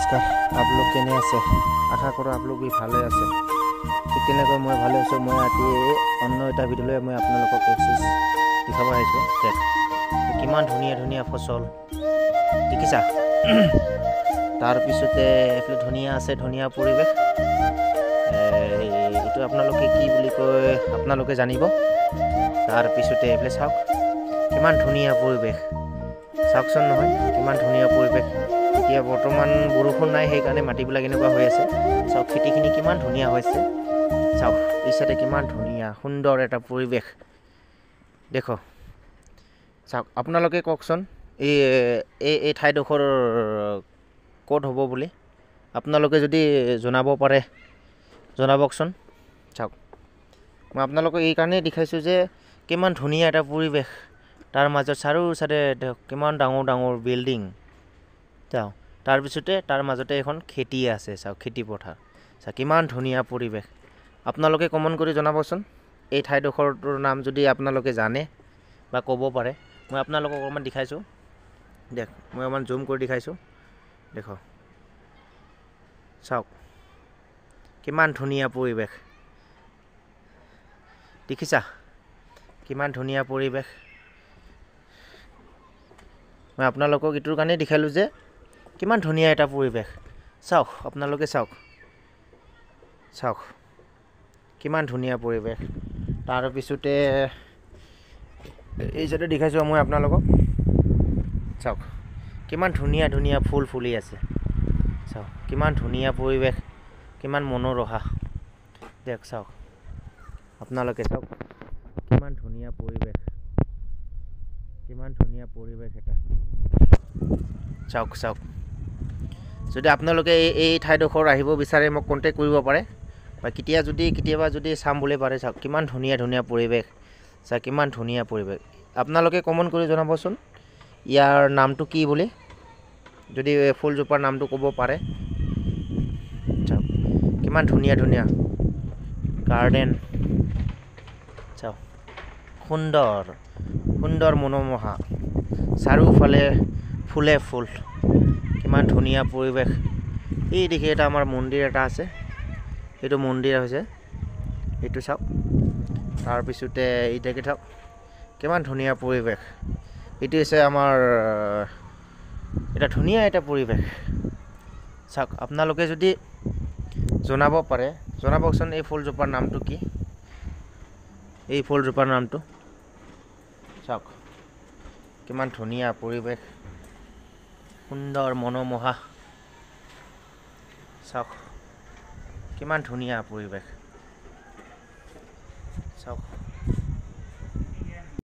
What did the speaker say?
नमस्कार आप लोग केने आछे आशा करो आप लोग भी भाले आछे ठीक तेनेকৈ মই ভালে আছো মই আজি অন্য এটা ভিডিও লৈ মই আপোনালোকক এক্সেস দেখাব আহিছো দেখ কিমান ধুনিয়া ধুনিয়া ফসল দেখিছা তাৰ পিছতে এফলে ধুনিয়া আছে ধুনিয়া পৰিবেশ এটো আপোনালোকে কি বুলি কয় আপোনালোকে জানিব তাৰ পিছতে এফলে চাওক কিমান ধুনিয়া পৰিবেশ চাওকচোন নহয় কিমান ধুনিয়া পৰিবেশ এতিয়া বৰ্তমান বৰষুণ নাই সেই কাৰণে মাটিবিলাক এনেকুৱা হৈ আছে চাওক খেতিখিনি কিমান ধুনিয়া হৈছে চাওক এই সাইডে কিমান ধুনিয়া সুন্দৰ এটা পৰিবেশ দেখো চাওক আপোনালোকে কওকচোন এই ঠাইডোখৰ ক'ত হ'ব বুলি আপোনালোকে যদি জনাব পাৰে জনাবকচোন চাওক মই আপোনালোকক এই কাৰণে দেখাইছো যে কিমান ধুনিয়া এটা পৰিবেশ তাৰ মাজত চাৰো সাইডে কিমান ডাঙৰ ডাঙৰ বিল্ডিং চাও তাৰ পিছতে তাৰ মাজতে এখন খেতি আছে চাও খেতি পথাৰ চা কিমান ধুনিয়া পৰিবেশ আপোনালোকে কমেন্ট কৰি জনাবচোন এই ঠাইডোখৰটোৰ নাম যদি আপোনালোকে জানে বা ক'ব পাৰে মই আপোনালোকক অকমান দেখাইছো দেখ মই অকমান জুম কৰি দেখাইছো দেখো চাওক কিমান ধুনিয়া পৰিবেশ দেখিছা কিমান ধুনিয়া পৰিবেশ মই আপোনালোকক ইটোৰ কাৰণে দেখালো যে কিমান ধুনিয়া এটা পৰিবেশ চাওক আপোনালোকে চাওক চাওক কিমান ধুনিয়া পৰিবেশ তাৰ পিছতে এই যেটো দেখাইছো মই আপোনালোকক চাওক কিমান ধুনিয়া ধুনিয়া ফুল ফুলি আছে চাওক কিমান ধুনিয়া পৰিবেশ কিমান মনোৰহা দেখ চাওক আপোনালোকে চাওক কিমান ধুনিয়া পৰিবেশ এটা চাওক চাওক যদি আপোনালোকে এই ঠাইডোখৰ আহিব বিচাৰে মোক কন্টাক্ট কৰিব পাৰে বা কেতিয়াবা যদি চাম বুলি পাৰে চাওক কিমান ধুনিয়া ধুনিয়া পৰিবেশ চা কিমান ধুনিয়া পৰিবেশ আপোনালোকে কমেন্ট কৰি জনাবচোন ইয়াৰ নামটো কি বুলি যদি ফুলজোপাৰ নামটো ক'ব পাৰে চাওক কিমান ধুনিয়া ধুনিয়া গাৰ্ডেন চাওক সুন্দৰ সুন্দৰ মনোমোহা চাৰিওফালে ফুলে ফুল কিমান ধুনিয়া পৰিবেশ এই দেখি এটা আমাৰ মন্দিৰ এটা আছে এটো মন্দিৰ হৈছে এটো চাওক তাৰ পিছতে এই দেখি থাক কিমান ধুনিয়া পৰিবেশ এটো আছে আমাৰ এটা ধুনিয়া এটা পৰিবেশ চাওক আপোনালোকে যদি জনাব পাৰে জনাবচোন এই ফুলজোপাৰ নামটো কি এই ফুলজোপাৰ নামটো চাওক কিমান ধুনিয়া পৰিবেশ সুন্দৰ মনোমোহা চাওক কিমান ধুনিয়া পৰিবেশ চাওক